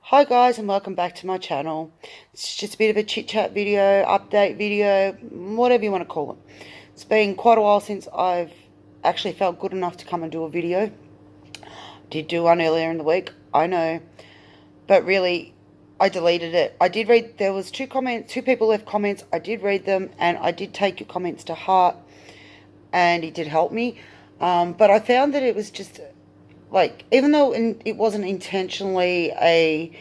Hi guys, and welcome back to my channel. It's just a bit of a chit chat video, update video, whatever you want to call it. It's been quite a while since I've actually felt good enough to come and do a video. Did do one earlier in the week, I know, but really I deleted it. I did read, there was two people left comments. I did read them and I did take your comments to heart and it did help me. But I found that it was just like, even though it wasn't intentionally a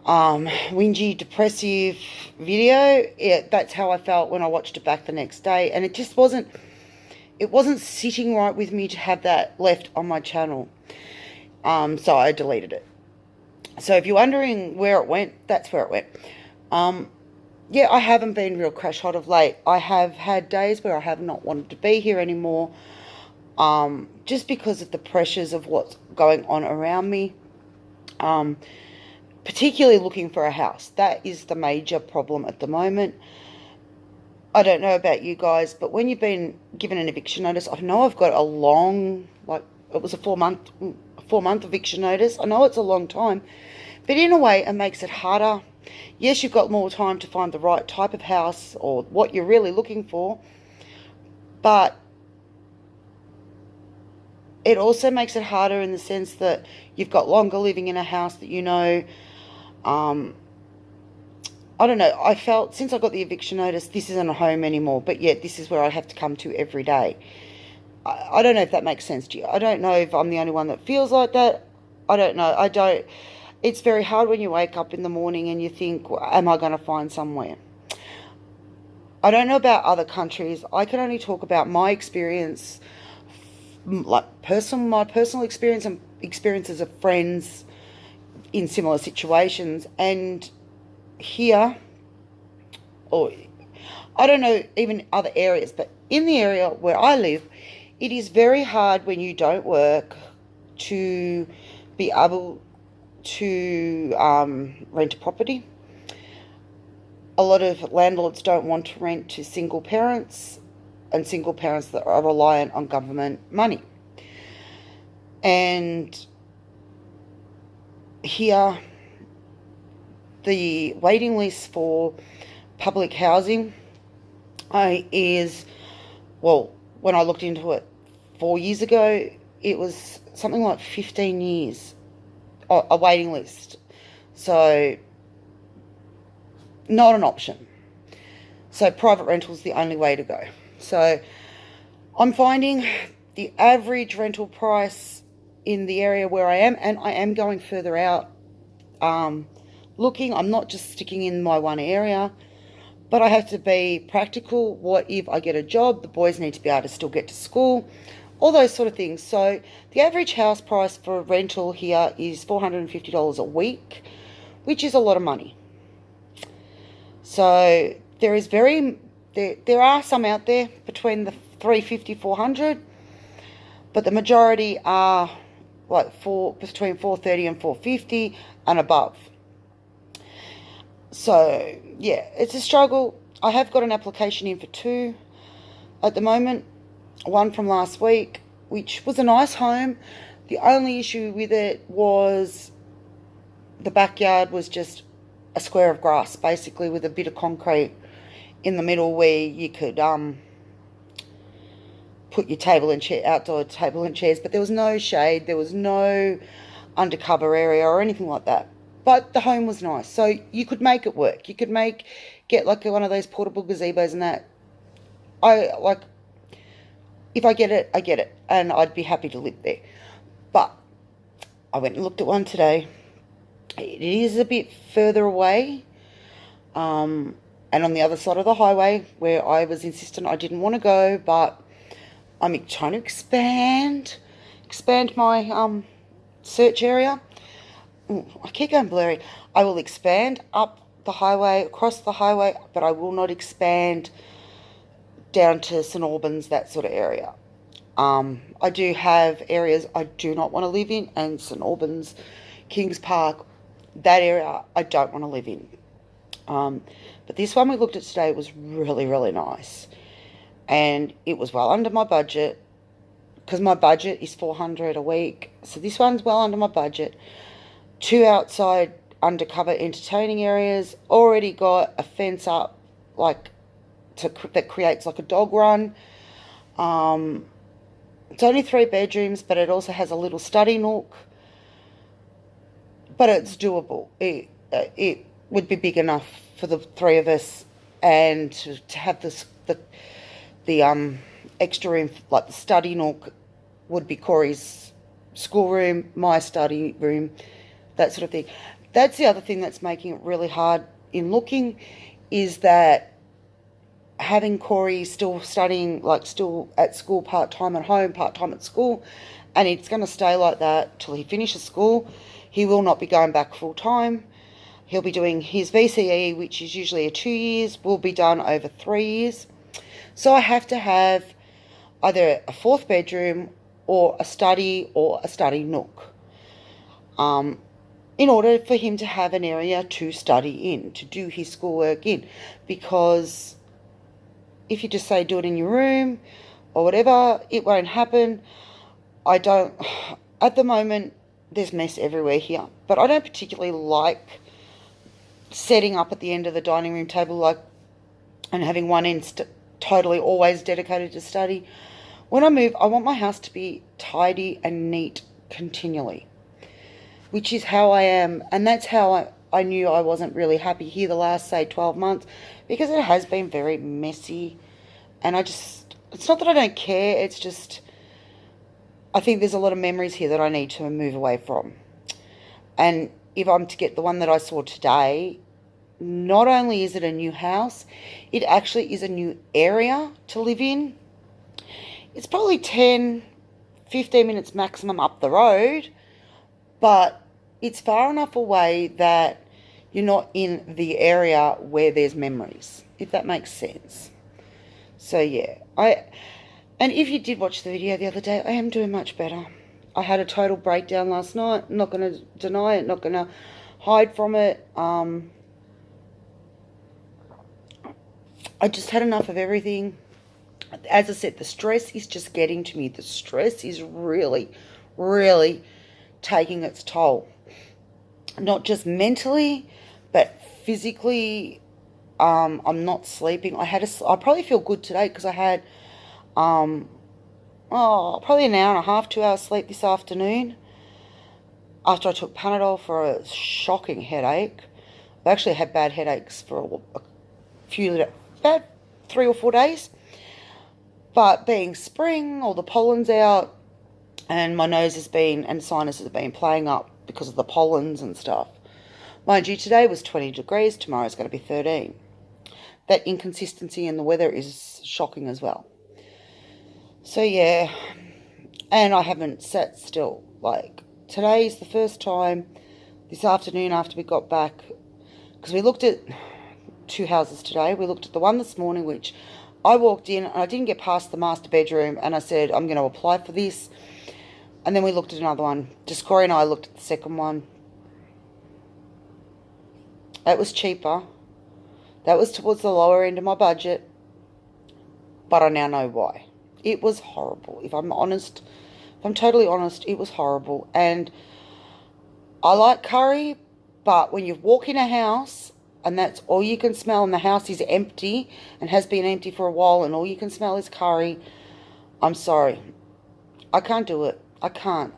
whingy, depressive video, that's how I felt when I watched it back the next day, and it wasn't sitting right with me to have that left on my channel. So I deleted it. So if you're wondering where it went, that's where it went. Yeah, I haven't been real crash hot of late. I have had days where I have not wanted to be here anymore. Just because of the pressures of what's going on around me, particularly looking for a house. That is the major problem at the moment. I don't know about you guys, but when you've been given an eviction notice, I know I've got a long, like it was a 4-month eviction notice. I know it's a long time, but in a way it makes it harder. Yes, you've got more time to find the right type of house or what you're really looking for, but it also makes it harder in the sense that you've got longer living in a house that you know. I don't know. I felt since I got the eviction notice, this isn't a home anymore, but yet this is where I have to come to every day. I don't know if that makes sense to you. I don't know if I'm the only one that feels like that. I don't know. I don't. It's very hard when you wake up in the morning and you think, well, am I going to find somewhere? I don't know about other countries. I can only talk about my experience, like my personal experience and experiences of friends in similar situations. And here, or I don't know even other areas, but in the area where I live, it is very hard when you don't work to be able to rent a property. A lot of landlords don't want to rent to single parents, and single parents that are reliant on government money. And here, the waiting list for public housing is, well, when I looked into it 4 years ago, it was something like 15 years, a waiting list. So, not an option. So private rental is the only way to go. So I'm finding the average rental price in the area where I am, and I am going further out looking. I'm not just sticking in my one area, but I have to be practical. What if I get a job? The boys need to be able to still get to school, all those sort of things. So the average house price for rental here is $450 a week, which is a lot of money. So there are some out there between the 350, 400, but the majority are like between 430 and 450 and above. So yeah, it's a struggle. I have got an application in for 2 at the moment. One from last week, which was a nice home. The only issue with it was the backyard was just a square of grass, basically, with a bit of concrete in the middle where you could put your outdoor table and chairs, but there was no shade, there was no undercover area or anything like that. But the home was nice, so you could make it work. You could get like one of those portable gazebos and that. If I get it, I get it, and I'd be happy to live there. But I went and looked at one today. It is a bit further away, and on the other side of the highway, where I was insistent I didn't want to go, but I'm trying to expand my search area. Ooh, I keep going blurry. I will expand up the highway, across the highway, but I will not expand down to St Albans, that sort of area. I do have areas I do not want to live in, and St Albans, Kings Park, that area I don't want to live in. But this one we looked at today was really, really nice. And it was well under my budget, because my budget is $400 a week. So this one's well under my budget. 2 outside undercover entertaining areas, already got a fence up like that creates like a dog run. It's only 3 bedrooms, but it also has a little study nook. But it's doable. It would be big enough for the 3 of us, and to have the extra room, like the study nook, would be Corey's schoolroom, my study room, that sort of thing. That's the other thing that's making it really hard in looking, is that having Corey still studying, like still at school part-time, at home part-time at school, and it's going to stay like that till he finishes school. He will not be going back full-time. He'll be doing his VCE, which is usually 2 years, will be done over 3 years. So I have to have either a 4th bedroom or a study nook, in order for him to have an area to study in, to do his schoolwork in. Because if you just say do it in your room or whatever, it won't happen. At the moment, there's mess everywhere here, but I don't particularly like setting up at the end of the dining room table, and having one end totally always dedicated to study. When I move, I want my house to be tidy and neat continually, which is how I am, and that's how I knew I wasn't really happy here the last, say, 12 months, because it has been very messy, and it's not that I don't care, it's just, I think there's a lot of memories here that I need to move away from. And if I'm to get the one that I saw today, not only is it a new house, it actually is a new area to live in. It's probably 10, 15 minutes maximum up the road, but it's far enough away that you're not in the area where there's memories, if that makes sense. So yeah, and if you did watch the video the other day, I am doing much better. I had a total breakdown last night. I'm not going to deny it, not going to hide from it. I just had enough of everything. As I said, the stress is just getting to me. The stress is really, really taking its toll. Not just mentally, but physically. I'm not sleeping. I probably feel good today because I had probably an hour and a half, 2 hours sleep this afternoon after I took Panadol for a shocking headache. I've actually had bad headaches for about 3 or 4 days. But being spring, all the pollen's out, and my nose and sinuses have been playing up because of the pollens and stuff. Mind you, today was 20 degrees, tomorrow's going to be 13. That inconsistency in the weather is shocking as well. So yeah, and I haven't sat still. Like, today's the first time this afternoon after we got back, because we looked at 2 houses today. We looked at the one this morning, which I walked in and I didn't get past the master bedroom, and I said, I'm going to apply for this. And then we looked at another one. Just Corey and I looked at the second one. It was cheaper. That was towards the lower end of my budget. But I now know why. It was horrible. If I'm totally honest, it was horrible. And I like curry, but when you walk in a house and that's all you can smell, and the house is empty and has been empty for a while, and all you can smell is curry, I'm sorry. I can't do it. I can't.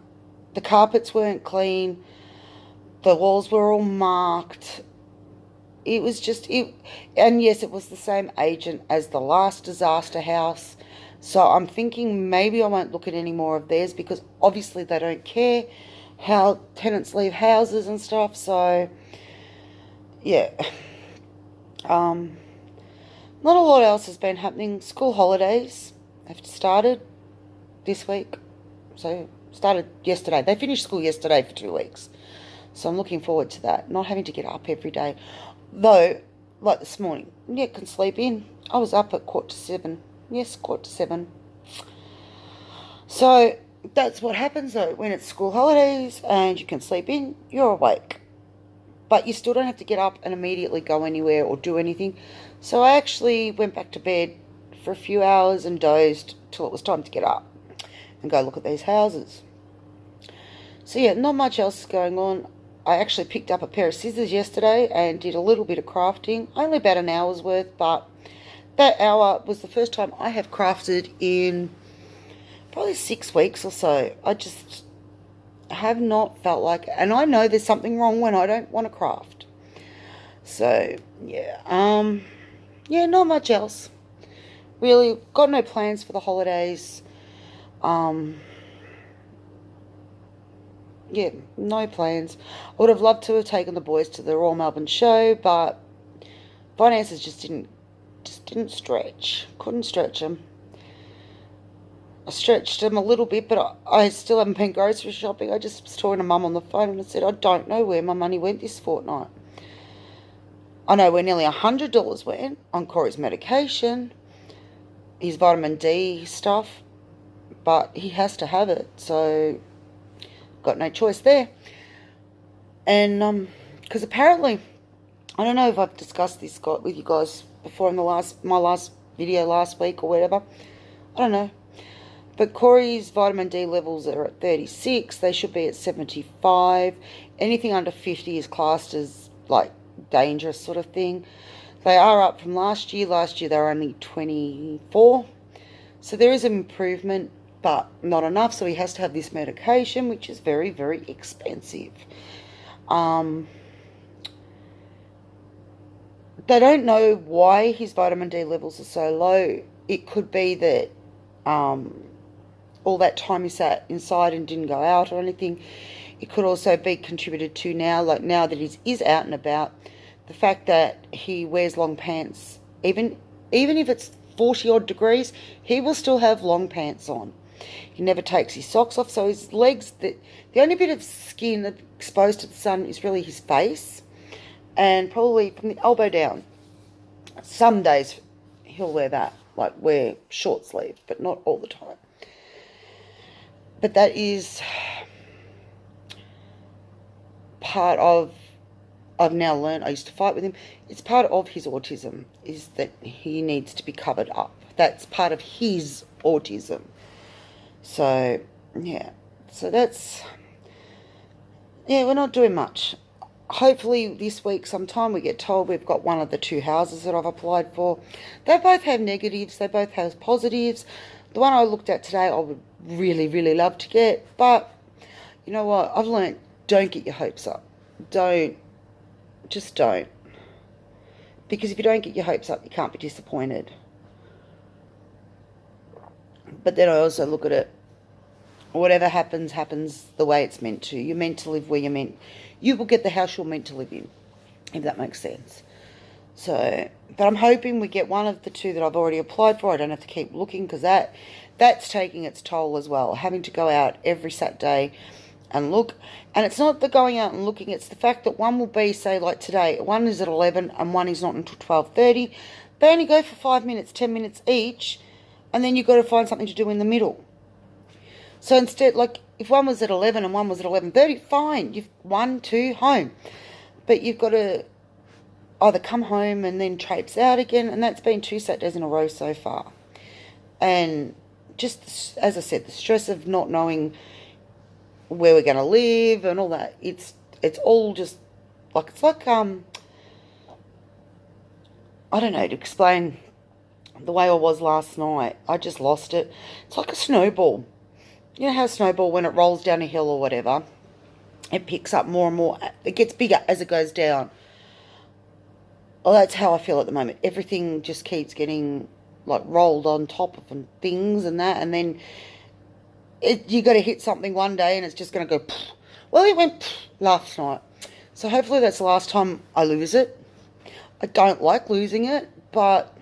The carpets weren't clean. The walls were all marked. It was just, and yes, it was the same agent as the last disaster house. So I'm thinking maybe I won't look at any more of theirs, because obviously they don't care how tenants leave houses and stuff. So yeah, not a lot else has been happening. School holidays have started this week. So started yesterday. They finished school yesterday for 2 weeks. So I'm looking forward to that. Not having to get up every day. Though, like this morning, yeah, can sleep in. I was up at 6:45. Yes, 6:45. So that's what happens though. When it's school holidays and you can sleep in, you're awake. But you still don't have to get up and immediately go anywhere or do anything. So I actually went back to bed for a few hours and dozed till it was time to get up and go look at these houses. So yeah, not much else is going on. I actually picked up a pair of scissors yesterday and did a little bit of crafting, only about an hour's worth, but that hour was the first time I have crafted in probably 6 weeks or so. I just have not felt like it. And I know there's something wrong when I don't want to craft. So, yeah, not much else. Really, got no plans for the holidays. Yeah, no plans. I would have loved to have taken the boys to the Royal Melbourne show, but finances just didn't stretch. Couldn't stretch them. I stretched them a little bit, but I still haven't been grocery shopping. I just was talking to Mum on the phone and I said, I don't know where my money went this fortnight. I know where nearly $100 went on Corey's medication, his vitamin D stuff, but he has to have it, so got no choice there. And because apparently, I don't know if I've discussed this with you guys before in my last video last week or whatever. I don't know. But Corey's vitamin D levels are at 36. They should be at 75. Anything under 50 is classed as like dangerous sort of thing. They are up from last year. Last year they were only 24. So there is an improvement, but not enough. So he has to have this medication, which is very, very expensive. They don't know why his vitamin D levels are so low. It could be that all that time he sat inside and didn't go out or anything. It could also be contributed to now that he is out and about, the fact that he wears long pants. Even if it's 40 odd degrees, he will still have long pants on. He never takes his socks off, so his legs, the only bit of skin exposed to the sun is really his face, and probably from the elbow down. Some days he'll wear that, like wear short sleeve, but not all the time. But that is part of, I've now learned, I used to fight with him, it's part of his autism, is that he needs to be covered up. That's part of his autism. So, yeah. So that's, yeah, we're not doing much. Hopefully this week sometime we get told we've got one of the 2 houses that I've applied for. They both have negatives. They both have positives. The one I looked at today I would really, really love to get. But you know what? I've learned, don't get your hopes up. Just don't. Because if you don't get your hopes up, you can't be disappointed. But then I also look at it, whatever happens, happens the way it's meant to. You're meant to live where you're meant. You will get the house you're meant to live in, if that makes sense. So, but I'm hoping we get one of the 2 that I've already applied for. I don't have to keep looking, because that's taking its toll as well. Having to go out every Saturday and look. And it's not the going out and looking, it's the fact that one will be, say, like today, one is at 11 and one is not until 12:30. They only go for 5 minutes, 10 minutes each, and then you've got to find something to do in the middle. So instead, like, if one was at 11 and one was at 11:30, fine. You've 1, 2, home. But you've got to either come home and then traipse out again, and that's been 2 Saturdays in a row so far. And just, as I said, the stress of not knowing where we're going to live and all that, it's all just, like, it's like, I don't know, to explain the way I was last night. I just lost it. It's like a snowball. You know how a snowball, when it rolls down a hill or whatever, it picks up more and more. It gets bigger as it goes down. Well, that's how I feel at the moment. Everything just keeps getting, like, rolled on top of things and that. And then you got to hit something one day and it's just going to go, pfft. Well, it went pfft last night. So hopefully that's the last time I lose it. I don't like losing it, but,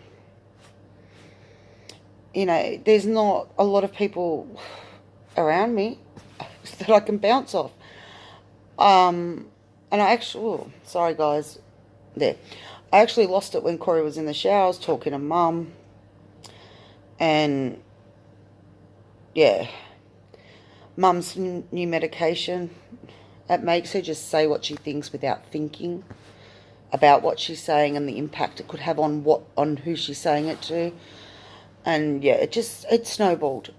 you know, there's not a lot of people around me that I can bounce off. And I actually, sorry guys, there. I actually lost it when Corey was in the shower. I was talking to Mum, and yeah, Mum's new medication, it makes her just say what she thinks without thinking about what she's saying and the impact it could have on who she's saying it to. And yeah, it snowballed.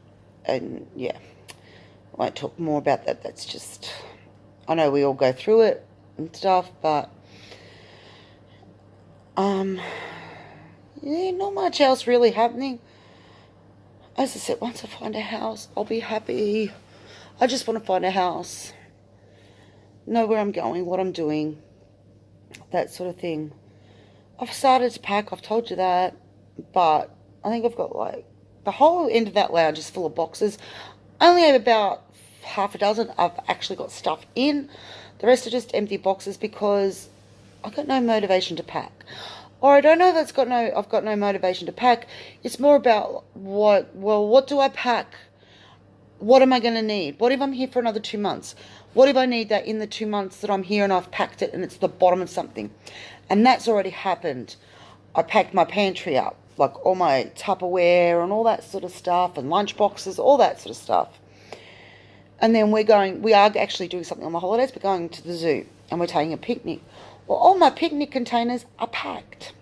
And yeah, I won't talk more about that. That's just, I know we all go through it. and stuff, but yeah, not much else really happening. As I said, once I find a house, I'll be happy. I just want to find a house, know where I'm going, what I'm doing, that sort of thing. I've started to pack, I've told you that, but I think I've got like the whole end of that lounge is full of boxes. I only have about half a dozen I've actually got stuff in. The rest are just empty boxes because I've got no motivation to pack. Or I don't know if I've got no motivation to pack. It's more about what do I pack? What am I going to need? What if I'm here for another 2 months? What if I need that in the 2 months that I'm here and I've packed it and it's the bottom of something? And that's already happened. I packed my pantry up, like all my Tupperware and all that sort of stuff, and lunch boxes, all that sort of stuff. And then we are actually doing something on the holidays. We're going to the zoo and we're taking a picnic. Well, all my picnic containers are packed.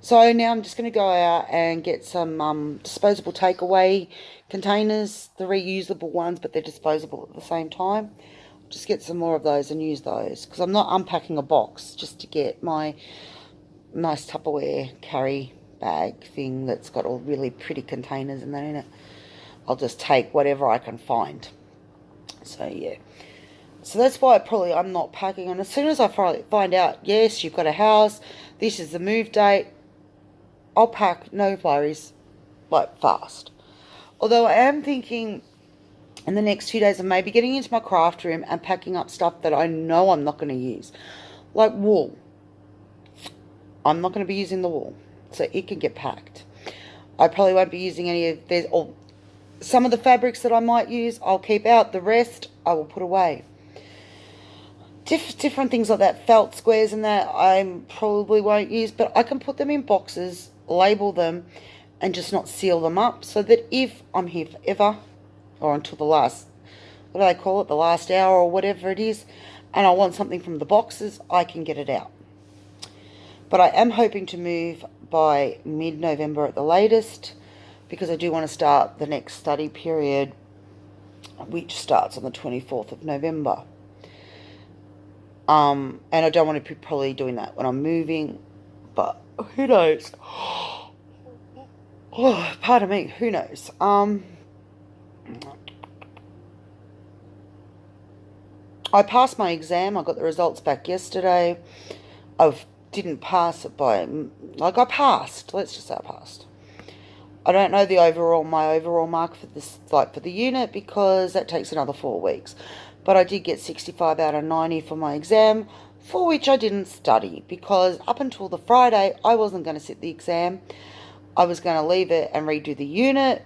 So now I'm just going to go out and get some disposable takeaway containers, the reusable ones, but they're disposable at the same time. Just get some more of those and use those, because I'm not unpacking a box just to get my nice Tupperware carry bag thing that's got all really pretty containers and that in it. I'll just take whatever I can find. So yeah. So that's why I'm not packing. And as soon as I find out, yes, you've got a house, this is the move date, I'll pack, no worries, like fast. Although I am thinking in the next few days of maybe getting into my craft room and packing up stuff that I know I'm not going to use. Like wool. I'm not going to be using the wool, so it can get packed. I probably won't be using any of some of the fabrics that I might use, I'll keep out. The rest, I will put away. Different things like that, felt squares and that, I probably won't use, but I can put them in boxes, label them, and just not seal them up, so that if I'm here forever, or until the last, what do they call it, the last hour or whatever it is, and I want something from the boxes, I can get it out. But I am hoping to move by mid-November at the latest, because I do want to start the next study period, which starts on the 24th of November. And I don't want to be probably doing that when I'm moving, but who knows? Oh, pardon me, who knows? I passed my exam. I got the results back yesterday. I didn't pass it by, I passed. Let's just say I passed. I don't know my overall mark for this, for the unit, because that takes another 4 weeks. But I did get 65 out of 90 for my exam, for which I didn't study, because up until the Friday, I wasn't going to sit the exam. I was going to leave it and redo the unit,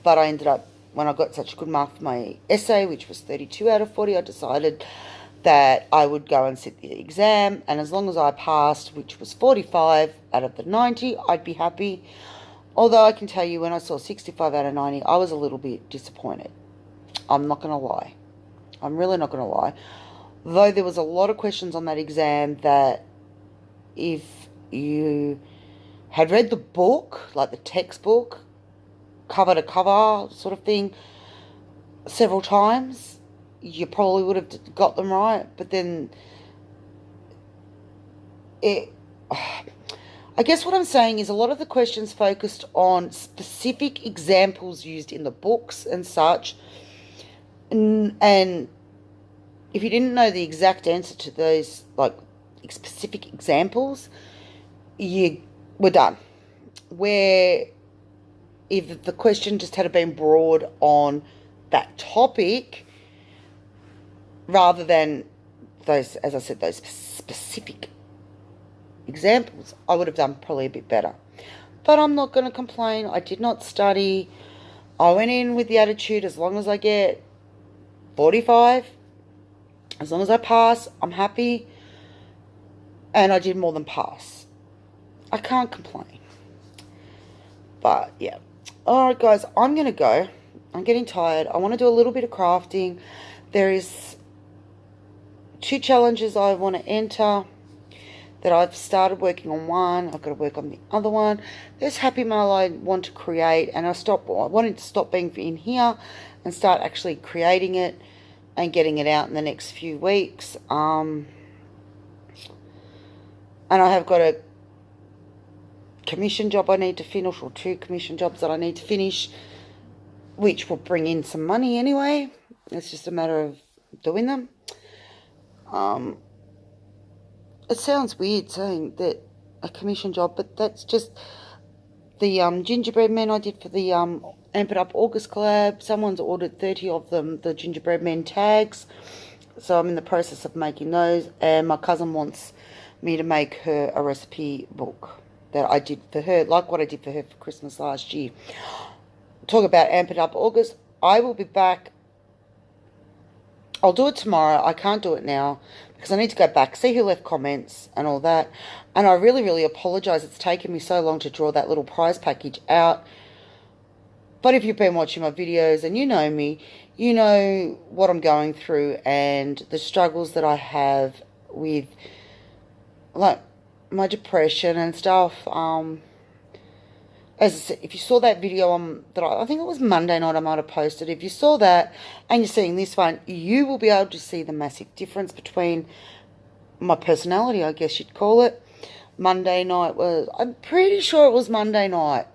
but I ended up, when I got such a good mark for my essay, which was 32 out of 40, I decided that I would go and sit the exam, and as long as I passed, which was 45 out of the 90, I'd be happy. Although I can tell you, when I saw 65 out of 90, I was a little bit disappointed. I'm not going to lie. I'm really not going to lie. Though there was a lot of questions on that exam that if you had read the book, like the textbook, cover to cover sort of thing, several times, you probably would have got them right. But then I guess what I'm saying is a lot of the questions focused on specific examples used in the books and such. And if you didn't know the exact answer to those, specific examples, you were done. Where if the question just had been broad on that topic, rather than those, as I said, those specific examples, I would have done probably a bit better. But I'm not going to complain. I did not study. I went in with the attitude, as long as I get 45, as long as I pass, I'm happy. And I did more than pass. I can't complain. But yeah. Alright guys, I'm going to go. I'm getting tired. I want to do a little bit of crafting. There is 2 challenges I want to enter that I've started working on one. I've got to work on the other one. There's Happy Mail I want to create, and I wanted to stop being in here and start actually creating it. and getting it out in the next few weeks. And I have got a commission job I need to finish, or 2 commission jobs that I need to finish, which will bring in some money anyway. It's just a matter of doing them. It sounds weird saying that a commission job, but that's just the gingerbread men I did for the Amp It Up August collab. Someone's ordered 30 of them, the gingerbread men tags. So I'm in the process of making those, and my cousin wants me to make her a recipe book that I did for her, like what I did for her for Christmas last year. Talk about Amp It Up August. I will be back. I'll do it tomorrow. I can't do it now because I need to go back, see who left comments and all that. And I really, really apologise. It's taken me so long to draw that little prize package out. But if you've been watching my videos and you know me, you know what I'm going through and the struggles that I have with, like, my depression and stuff. As I said, if you saw that video that I think it was Monday night I might have posted, if you saw that and you're seeing this one, you will be able to see the massive difference between my personality, I guess you'd call it. Monday night was, I'm pretty sure it was Monday night,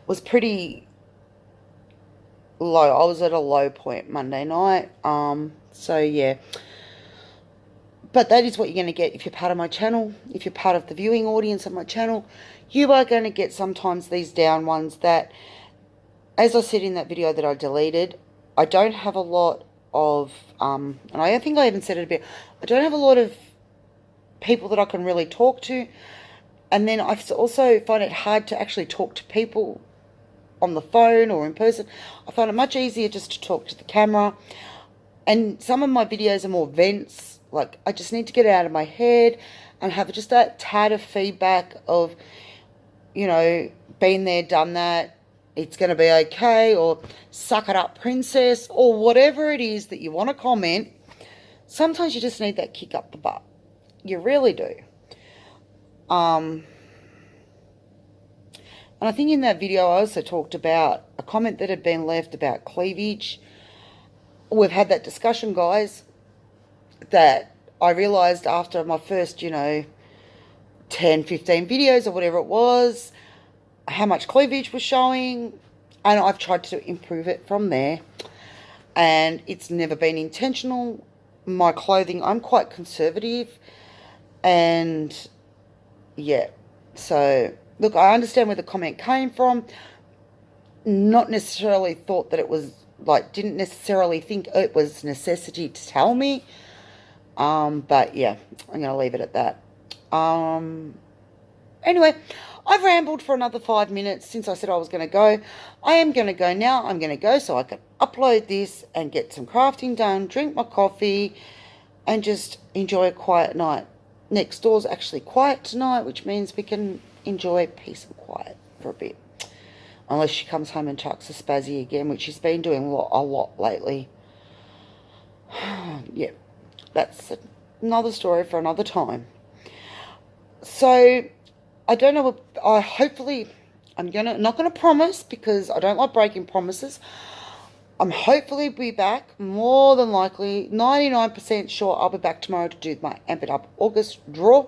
was pretty low. I was at a low point Monday night. So yeah. But that is what you're going to get if you're part of my channel. If you're part of the viewing audience of my channel, you are going to get sometimes these down ones that, as I said in that video that I deleted, I don't have a lot of, and I think I even said it a bit, I don't have a lot of people that I can really talk to. And then I also find it hard to actually talk to people on the phone or in person. I find it much easier just to talk to the camera. And some of my videos are more vents. Like, I just need to get it out of my head and have just that tad of feedback of, you know, been there, done that, it's going to be okay, or suck it up, princess, or whatever it is that you want to comment. Sometimes you just need that kick up the butt. You really do. And I think in that video I also talked about a comment that had been left about cleavage. We've had that discussion, guys, that I realised after my first, 10, 15 videos or whatever it was, how much cleavage was showing, and I've tried to improve it from there. And it's never been intentional. My clothing, I'm quite conservative, and yeah, so look, I understand where the comment came from. Not necessarily thought that it was, like, didn't necessarily think it was necessity to tell me. But yeah, I'm going to leave it at that. Anyway, I've rambled for another 5 minutes since I said I was going to go. I am going to go now. I'm going to go so I can upload this and get some crafting done, drink my coffee, and just enjoy a quiet night. Next door's actually quiet tonight, which means we can enjoy peace and quiet for a bit. Unless she comes home and chucks a spazzy again, which she's been doing a lot lately. Yeah, that's another story for another time. So, I don't know, hopefully, I'm not going to promise because I don't like breaking promises. I'm hopefully be back, more than likely, 99% sure I'll be back tomorrow to do my Amp It Up August draw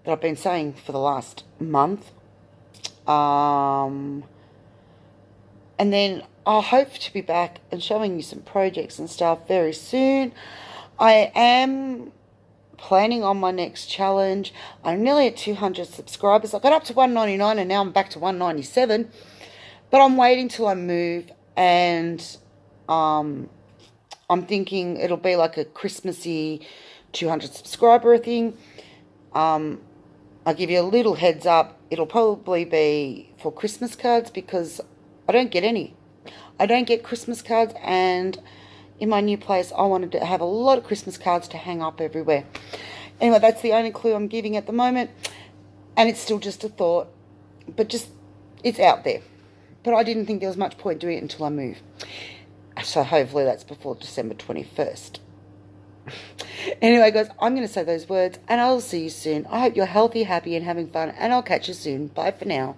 that I've been saying for the last month. And then I hope to be back and showing you some projects and stuff very soon. I am planning on my next challenge. I'm nearly at 200 subscribers. I got up to 199 and now I'm back to 197. But I'm waiting till I move, and I'm thinking it'll be like a Christmassy 200 subscriber thing. I'll give you a little heads up. It'll probably be for Christmas cards because I don't get any. I don't get Christmas cards, and in my new place I wanted to have a lot of Christmas cards to hang up everywhere. Anyway, that's the only clue I'm giving at the moment, and it's still just a thought, but just, it's out there. But I didn't think there was much point doing it until I move. So hopefully that's before December 21st. Anyway, guys, I'm going to say those words, and I'll see you soon. I hope you're healthy, happy, and having fun, and I'll catch you soon. Bye for now.